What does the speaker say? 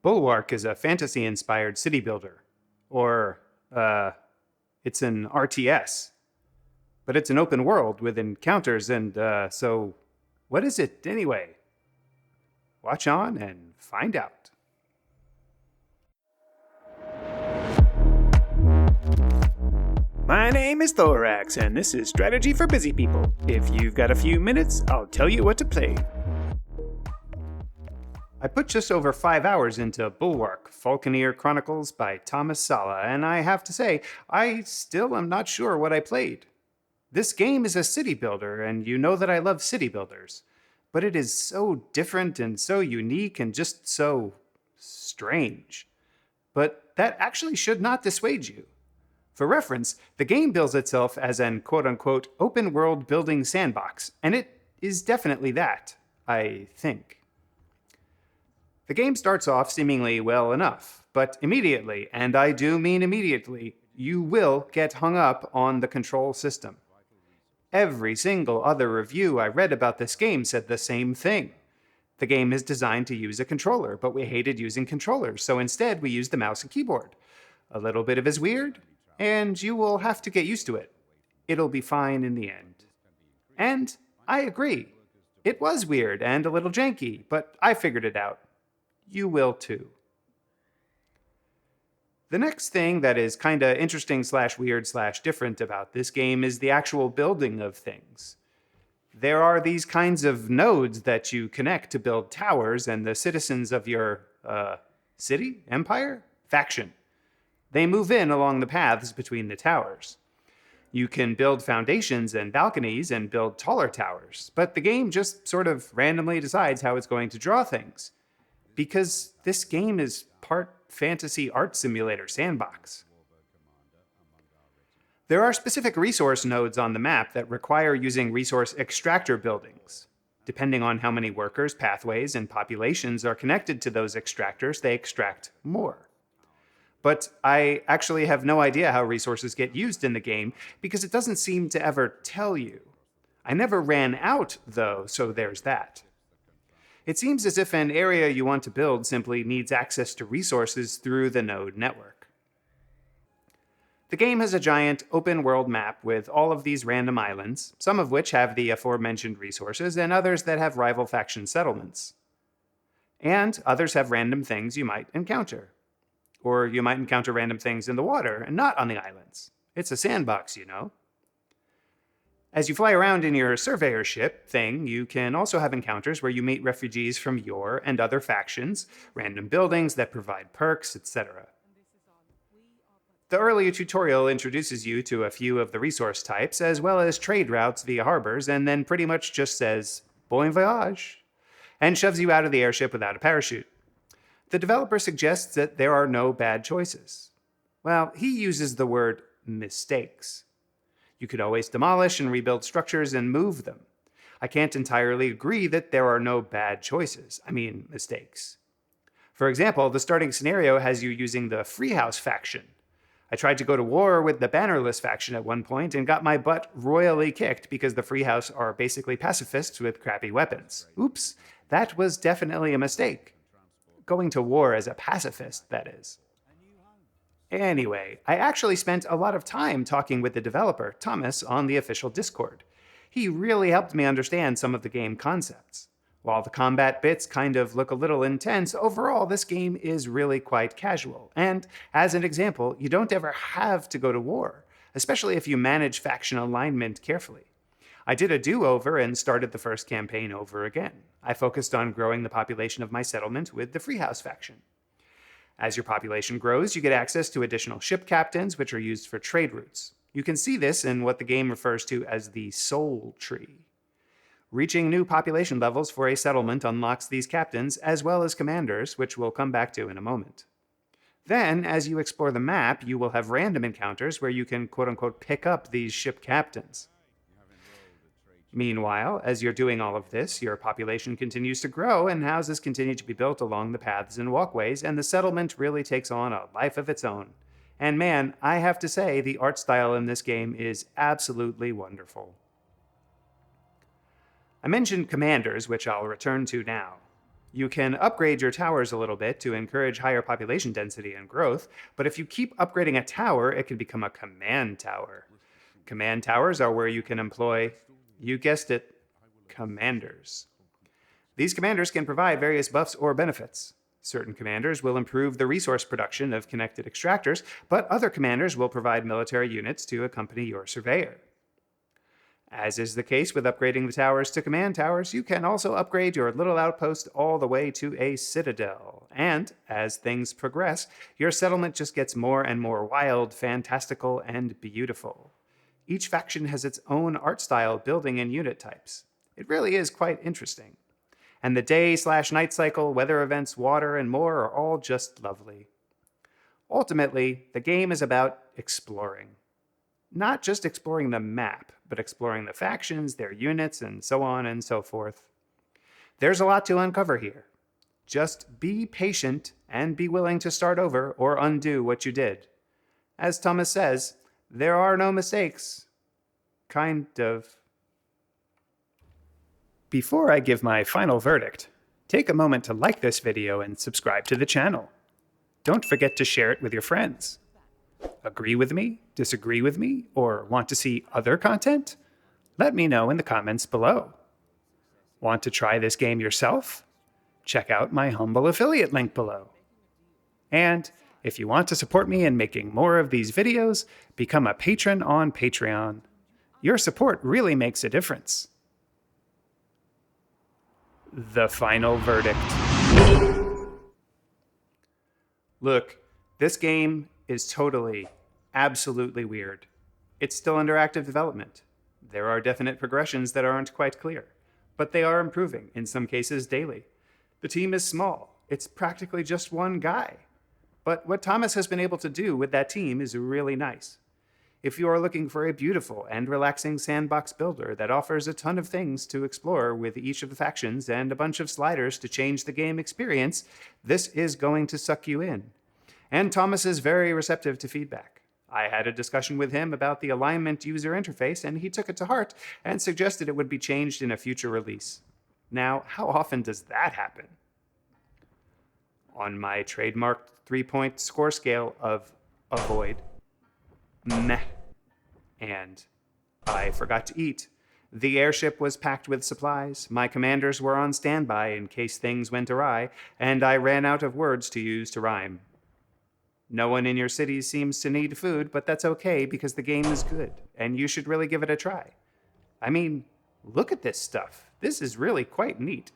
Bulwark is a fantasy-inspired city builder. Or, it's an RTS. But it's an open world with encounters and, so what is it anyway? Watch on and find out. My name is Thoraxe, and this is Strategy for Busy People. If you've got a few minutes, I'll tell you what to play. I put just over 5 hours into Bulwark, Falconeer Chronicles by Thomas Sala, and I have to say, I still am not sure what I played. This game is a city builder, and you know that I love city builders. But it is so different and so unique and just so strange. But that actually should not dissuade you. For reference, the game bills itself as an quote-unquote open-world building sandbox, and it is definitely that, I think. The game starts off seemingly well enough, but immediately, and I do mean immediately, you will get hung up on the control system. Every single other review I read about this game said the same thing. The game is designed to use a controller, but we hated using controllers, so instead we used the mouse and keyboard. A little bit of it is weird, and you will have to get used to it. It'll be fine in the end. And I agree. It was weird and a little janky, but I figured it out. You will too. The next thing that is kinda interesting / weird / different about this game is the actual building of things. There are these kinds of nodes that you connect to build towers, and the citizens of your, city? Empire? Faction. They move in along the paths between the towers. You can build foundations and balconies and build taller towers, but the game just sort of randomly decides how it's going to draw things. Because this game is part fantasy art simulator sandbox. There are specific resource nodes on the map that require using resource extractor buildings. Depending on how many workers, pathways, and populations are connected to those extractors, they extract more. But I actually have no idea how resources get used in the game because it doesn't seem to ever tell you. I never ran out, though, so there's that. It seems as if an area you want to build simply needs access to resources through the node network. The game has a giant open-world map with all of these random islands, some of which have the aforementioned resources and others that have rival faction settlements. And others have random things you might encounter. Or you might encounter random things in the water and not on the islands. It's a sandbox, you know. As you fly around in your surveyor ship thing, you can also have encounters where you meet refugees from your and other factions, random buildings that provide perks, etc. The earlier tutorial introduces you to a few of the resource types, as well as trade routes via harbors, and then pretty much just says, "Bon voyage," and shoves you out of the airship without a parachute. The developer suggests that there are no bad choices. Well, he uses the word mistakes. You could always demolish and rebuild structures and move them. I can't entirely agree that there are no bad choices. I mean, mistakes. For example, the starting scenario has you using the Freehouse faction. I tried to go to war with the Bannerless faction at one point and got my butt royally kicked because the Freehouse are basically pacifists with crappy weapons. Oops, that was definitely a mistake. Going to war as a pacifist, that is. Anyway, I actually spent a lot of time talking with the developer, Thomas, on the official Discord. He really helped me understand some of the game concepts. While the combat bits kind of look a little intense, overall this game is really quite casual. And, as an example, you don't ever have to go to war, especially if you manage faction alignment carefully. I did a do-over and started the first campaign over again. I focused on growing the population of my settlement with the Freehouse faction. As your population grows, you get access to additional ship captains, which are used for trade routes. You can see this in what the game refers to as the Soul Tree. Reaching new population levels for a settlement unlocks these captains, as well as commanders, which we'll come back to in a moment. Then, as you explore the map, you will have random encounters where you can quote-unquote pick up these ship captains. Meanwhile, as you're doing all of this, your population continues to grow and houses continue to be built along the paths and walkways, and the settlement really takes on a life of its own. And man, I have to say, the art style in this game is absolutely wonderful. I mentioned commanders, which I'll return to now. You can upgrade your towers a little bit to encourage higher population density and growth, but if you keep upgrading a tower, it can become a command tower. Command towers are where you can employ, you guessed it, commanders. These commanders can provide various buffs or benefits. Certain commanders will improve the resource production of connected extractors, but other commanders will provide military units to accompany your surveyor. As is the case with upgrading the towers to command towers, you can also upgrade your little outpost all the way to a citadel. And, as things progress, your settlement just gets more and more wild, fantastical, and beautiful. Each faction has its own art style, building, and unit types. It really is quite interesting. And the day/night cycle, weather events, water, and more are all just lovely. Ultimately, the game is about exploring. Not just exploring the map, but exploring the factions, their units, and so on and so forth. There's a lot to uncover here. Just be patient and be willing to start over or undo what you did. As Thomas says, there are no mistakes. Kind of. Before I give my final verdict, take a moment to like this video and subscribe to the channel. Don't forget to share it with your friends. Agree with me, disagree with me, or want to see other content? Let me know in the comments below. Want to try this game yourself? Check out my humble affiliate link below. And if you want to support me in making more of these videos, become a patron on Patreon. Your support really makes a difference. The final verdict. Look, this game is totally, absolutely weird. It's still under active development. There are definite progressions that aren't quite clear, but they are improving, in some cases daily. The team is small. It's practically just one guy. But what Thomas has been able to do with that team is really nice. If you are looking for a beautiful and relaxing sandbox builder that offers a ton of things to explore with each of the factions and a bunch of sliders to change the game experience, this is going to suck you in. And Thomas is very receptive to feedback. I had a discussion with him about the alignment user interface, and he took it to heart and suggested it would be changed in a future release. Now, how often does that happen? On my trademarked 3-point score scale of avoid, meh, and I forgot to eat, the airship was packed with supplies, my commanders were on standby in case things went awry, and I ran out of words to use to rhyme. No one in your city seems to need food, but that's okay because the game is good, and you should really give it a try. I mean, look at this stuff. This is really quite neat.